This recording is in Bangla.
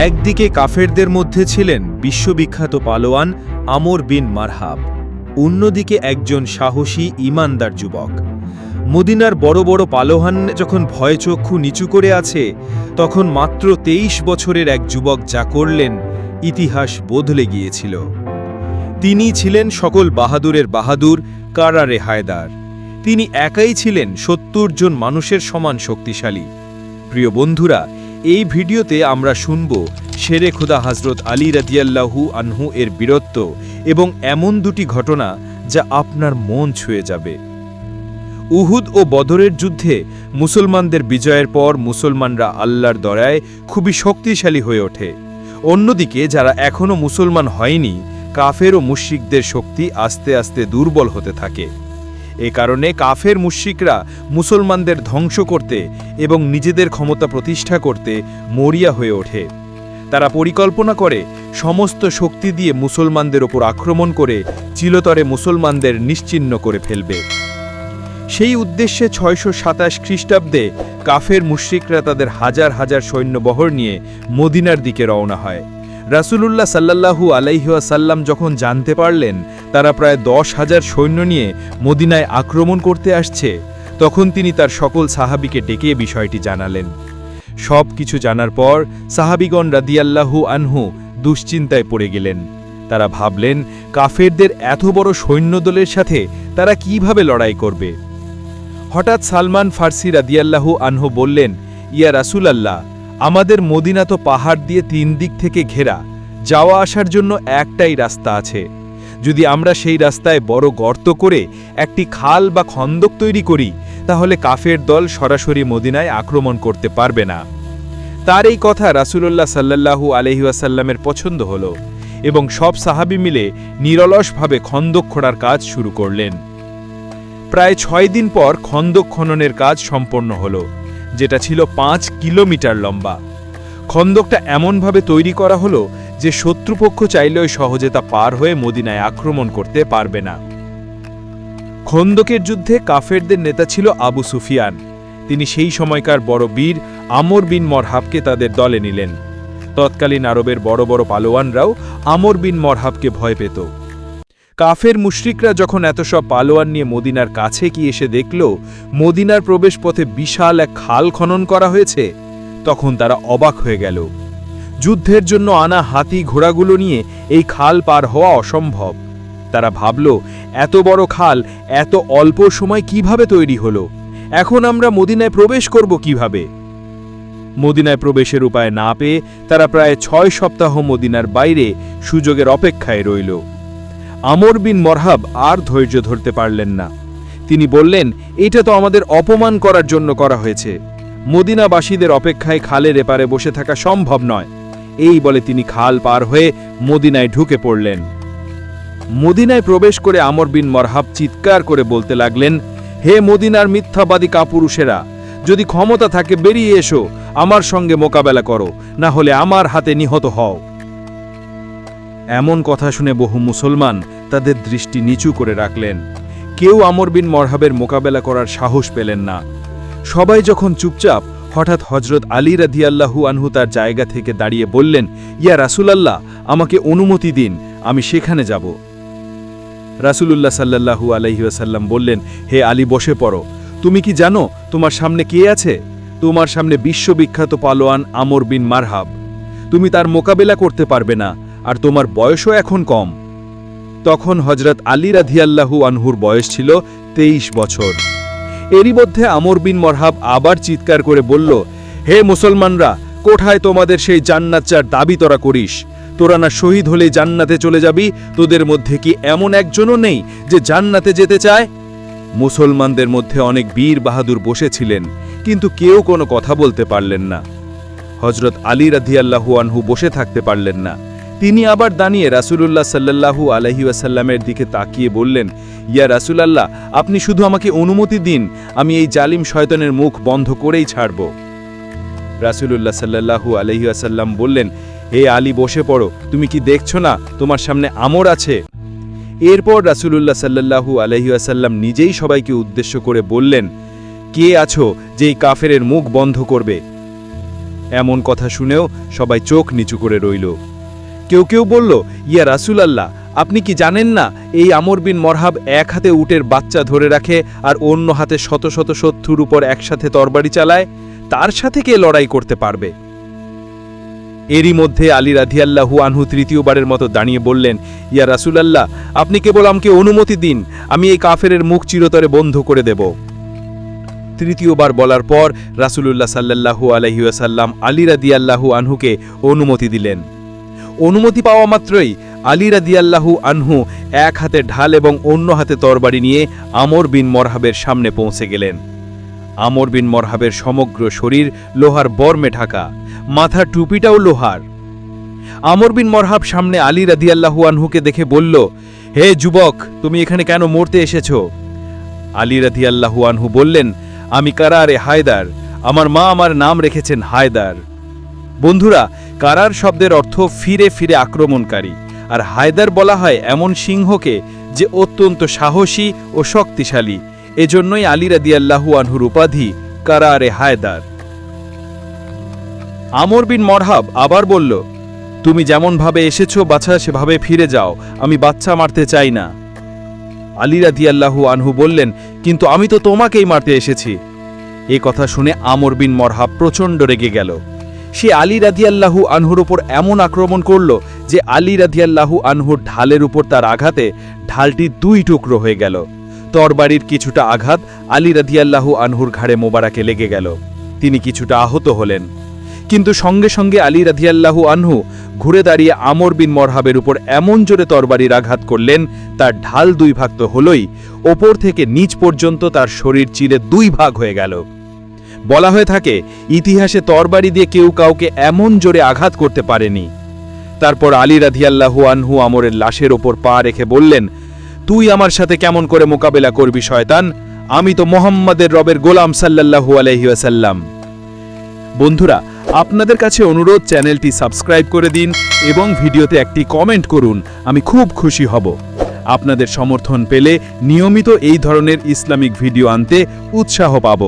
একদিকে কাফেরদের মধ্যে ছিলেন বিশ্ববিখ্যাত পালোয়ান আমর বিন মারহাব, অন্যদিকে একজন সাহসী ঈমানদার যুবক। মদিনার বড় বড় পালোয়ান যখন ভয়চক্ষু নিচু করে আছে, তখন মাত্র 23 বছরের এক যুবক যা করলেন ইতিহাস বদলে গিয়েছিল। তিনি ছিলেন সকল বাহাদুরের বাহাদুর কারারে হায়দার। তিনি একাই ছিলেন 70 জন মানুষের সমান শক্তিশালী। প্রিয় বন্ধুরা, এই ভিডিওতে আমরা শুনব শেরে খোদা হযরত আলী রাদিয়াল্লাহু আনহু এর বীরত্ব এবং এমন দুটি ঘটনা যা আপনার মন ছুঁয়ে যাবে। উহুদ ও বদরের যুদ্ধে মুসলমানদের বিজয়ের পর মুসলমানরা আল্লাহর দয়ায় খুবই শক্তিশালী হয়ে ওঠে। অন্যদিকে যারা এখনও মুসলমান হয়নি, কাফের ও মুশরিকদের শক্তি আস্তে আস্তে দুর্বল হতে থাকে। এ কারণে কাফের মুশরিকরা মুসলমানদের ধ্বংস করতে এবং নিজেদের ক্ষমতা প্রতিষ্ঠা করতে মরিয়া হয়ে ওঠে। তারা পরিকল্পনা করে সমস্ত শক্তি দিয়ে মুসলমানদের ওপর আক্রমণ করে চিরতরে মুসলমানদের নিশ্চিহ্ন করে ফেলবে। সেই উদ্দেশ্যে 627 খ্রিস্টাব্দে কাফের মুশরিকরা তাদের হাজার হাজার সৈন্যবহর নিয়ে মদিনার দিকে রওনা হয়। রাসূলুল্লাহ সাল্লাল্লাহু আলাইহি ওয়াসাল্লাম যখন জানতে পারলেন তারা প্রায় 10,000 সৈন্য নিয়ে মদিনায় আক্রমণ করতে আসছে, তখন তিনি তার সকল সাহাবীকে ডেকে বিষয়টি জানালেন। সব কিছু জানার পর সাহাবীগণ রাদিয়াল্লাহু আনহু দুশ্চিন্তায় পড়ে গেলেন। তারা ভাবলেন কাফেরদের এত বড় সৈন্যদলের সাথে তারা কিভাবে লড়াই করবে। হঠাৎ সালমান ফার্সি রাদিয়াল্লাহু আনহু বললেন, ইয়া রাসূলাল্লাহ, আমাদের মদিনা তো পাহাড় দিয়ে 3 দিক থেকে ঘেরা, যাওয়া আসার জন্য একটাই রাস্তা আছে। যদি আমরা সেই রাস্তায় বড় গর্ত করে একটি খাল বা খন্দক তৈরি করি, তাহলে কাফের দল সরাসরি মদিনায় আক্রমণ করতে পারবে না। তার এই কথা রাসূলুল্লাহ সাল্লাল্লাহু আলাইহি ওয়াসাল্লামের পছন্দ হলো এবং সব সাহাবী মিলে নিরলসভাবে খন্দক খোঁড়ার কাজ শুরু করলেন। প্রায় 6 দিন পর খন্দক খননের কাজ সম্পন্ন হলো, যেটা ছিল 5 কিলোমিটার লম্বা। খন্দকটা এমনভাবে তৈরি করা হলো যে শত্রুপক্ষ চাইলেও সহজে তা পার হয়ে মদিনায় আক্রমণ করতে পারবে না। খন্দকের যুদ্ধে কাফেরদের নেতা ছিল আবু সুফিয়ান। তিনি সেই সময়কার বড় বীর আমর বিন মরহাবকে তাদের দলে নিলেন। তৎকালীন আরবের বড় বড় পালোয়ানরাও আমর বিন মরহাবকে ভয় পেত। কাফের মুশরিকরা যখন এত সব পালোয়ান নিয়ে মদিনার কাছে কি এসে দেখল মদিনার প্রবেশপথে বিশাল এক খাল খনন করা হয়েছে, তখন তারা অবাক হয়ে গেল। যুদ্ধের জন্য আনা হাতি ঘোড়াগুলো নিয়ে এই খাল পার হওয়া অসম্ভব। তারা ভাবল, এত বড় খাল এত অল্প সময় কিভাবে তৈরি হলো? এখন আমরা মদিনায় প্রবেশ করব কিভাবে? মদিনায় প্রবেশের উপায় না পেয়ে তারা প্রায় 6 সপ্তাহ মদিনার বাইরে সুযোগের অপেক্ষায় রইল। আমর বিন মরহাব আর ধৈর্য ধরতে পারলেন না। তিনি বললেন, এটা তো আমাদের অপমান করার জন্য করা হয়েছে। মদিনাবাসীদের অপেক্ষায় খালের এপারে বসে থাকা সম্ভব নয়। এই বলে তিনি খাল পার হয়ে মদিনায় ঢুকে পড়লেন। মদিনায় প্রবেশ করে আমর বিন মরহাব চিৎকার করে বলতে লাগলেন, হে মদিনার মিথ্যাবাদী কাপুরুষেরা, যদি ক্ষমতা থাকে বেরিয়ে এসো, আমার সঙ্গে মোকাবেলা করো, না হলে আমার হাতে নিহত হও। এমন কথা শুনে বহু মুসলমান তাদের দৃষ্টি নিচু করে রাখলেন। কেউ আমর বিন মরহাবের মোকাবেলা করার সাহস পেলেন না। সবাই যখন চুপচাপ, হঠাৎ হযরত আলী রাদিয়াল্লাহু আনহু তার জায়গা থেকে দাঁড়িয়ে বললেন, ইয়া রাসূলাল্লাহ, আমাকে অনুমতি দিন, আমি সেখানে যাব। রাসূলুল্লাহ সাল্লাল্লাহু আলাইহি ওয়াসাল্লাম বললেন, হে আলী, বসে পড়ো। তুমি কি জানো তোমার সামনে কে আছে? তোমার সামনে বিশ্ববিখ্যাত পালোয়ান আমর বিন মারহাব। তুমি তার মোকাবেলা করতে পারবে না, আর তোমার বয়সও এখন কম। তখন হযরত আলী রাদিয়াল্লাহু আনহুর বয়স ছিল 23 বছর। এরই মধ্যে আমর বিন মরহাব আবার চিৎকার করে বলল, হে মুসলমানরা, কোথায় তোমাদের সেই জান্নাত যার দাবি তোরা করিস? তোরা না শহীদ হলে জান্নাতে চলে যাবি? তোদের মধ্যে কি এমন একজনও নেই যে জান্নাতে যেতে চায়? মুসলমানদের মধ্যে অনেক বীর বাহাদুর বসেছিলেন, কিন্তু কেউ কোনো কথা বলতে পারলেন না। হযরত আলী রাদিয়াল্লাহু আনহু বসে থাকতে পারলেন না। তিনি আবার দাঁড়িয়ে রাসূলুল্লাহ সাল্লাল্লাহু আলাইহি ওয়াসাল্লামের দিকে তাকিয়ে বললেন, ইয়া রাসূলাল্লাহ, আপনি শুধু আমাকে অনুমতি দিন, আমি এই জালিম শয়তানের মুখ বন্ধ করেই ছাড়ব। রাসূলুল্লাহ সাল্লাল্লাহু আলাইহি ওয়াসাল্লাম বললেন, হে আলী, বসে পড়ো। তুমি কি দেখছো না তোমার সামনে আমর আছে? এরপর রাসূলুল্লাহ সাল্লাল্লাহু আলাইহি ওয়াসাল্লাম নিজেই সবাইকে উদ্দেশ্য করে বললেন, কে আছো যে এই কাফেরের মুখ বন্ধ করবে? এমন কথা শুনেও সবাই চোখ নিচু করে রইল। কেউ কেউ বলল, ইয়া রাসূলুল্লাহ, আপনি কি জানেন না এই আমর বিন মরহাব এক হাতে উটের বাচ্চা ধরে রাখে আর অন্য হাতে শত শত শত্রুর উপর একসাথে তরবারি চালায়? তার সাথে কে লড়াই করতে পারবে? এরই মধ্যে আলী রাদিয়াল্লাহু আনহু তৃতীয়বারের মতো দাঁড়িয়ে বললেন, ইয়া রাসূলুল্লাহ, আপনি কেবল আমাকে অনুমতি দিন, আমি এই কাফেরের মুখ চিরতরে বন্ধ করে দেব। তৃতীয়বার বলার পর রাসূলুল্লাহ সাল্লাল্লাহু আলাইহি ওয়াসাল্লাম আলী রাদিয়াল্লাহু আনহুকে অনুমতি দিলেন। অনুমতি পাওয়া মাত্রই আলী রাদিয়াল্লাহু আনহু এক হাতে ঢাল এবং অন্য হাতে তরবারি নিয়ে আমর বিন মরহাবের সামনে পৌঁছে গেলেন। আমর বিন মরহাবের সমগ্র শরীর লোহার বর্মে ঢাকা, মাথার টুপিটাও লোহার। আমর বিন মরহাব সামনে আলী রাদিয়াল্লাহু আনহুকে দেখে বলল, হে যুবক, তুমি এখানে কেন মরতে এসেছো? আলী রাদিয়াল্লাহু আনহু বললেন, আমি কারারে হায়দার, আমার মা আমার নাম রেখেছেন হায়দার। বন্ধুরা, কারার শব্দের অর্থ ফিরে ফিরে আক্রমণকারী, আর হায়দার বলা হয় এমন সিংহকে যে অত্যন্ত সাহসী ও শক্তিশালী। এজন্যই আলী রাদিয়াল্লাহু আনহুর উপাধি কারারে হায়দার। আমর বিন মরহাব আবার বলল, তুমি যেমনভাবে এসেছো বাছা সেভাবে ফিরে যাও, আমি বাচ্চা মারতে চাই না। আলী রাদিয়াল্লাহু আনহু বললেন, কিন্তু আমি তো তোমাকেই মারতে এসেছি। এ কথা শুনে আমর বিন মরহাব প্রচণ্ড রেগে গেল। সে আলী রাদিয়াল্লাহু আনহুর উপর এমন আক্রমণ করল যে আলী রাদিয়াল্লাহু আনহুর ঢালের উপর তার আঘাতে ঢালটি দুই টুকরো হয়ে গেল। তরবারির কিছুটা আঘাত আলী রাদিয়াল্লাহু আনহুর ঘাড়ে মোবারকে লেগে গেল। তিনি কিছুটা আহত হলেন, কিন্তু সঙ্গে সঙ্গে আলী রাদিয়াল্লাহু আনহু ঘুরে দাঁড়িয়ে আমর বিন মরহাবের উপর এমন জোরে তরবারির আঘাত করলেন, তার ঢাল দুই ভাগ তো হলই, ওপর থেকে নিচ পর্যন্ত তার শরীর চিরে দুই ভাগ হয়ে গেল। বলা হয়ে থাকে, ইতিহাসে তরবারি দিয়ে কেউ কাউকে এমন জোরে আঘাত করতে পারেনি। তারপর আলী রাদিয়াল্লাহু আনহু আমরের লাশের ওপর পা রেখে বললেন, তুই আমার সাথে কেমন করে মোকাবেলা করবি শয়তান? আমি তো মুহাম্মাদের রবের গোলাম সাল্লাল্লাহু আলাইহি ওয়াসাল্লাম। বন্ধুরা, আপনাদের কাছে অনুরোধ, চ্যানেলটি সাবস্ক্রাইব করে দিন এবং ভিডিওতে একটি কমেন্ট করুন, আমি খুব খুশি হব। আপনাদের সমর্থন পেলে নিয়মিত এই ধরনের ইসলামিক ভিডিও আনতে উৎসাহ পাব।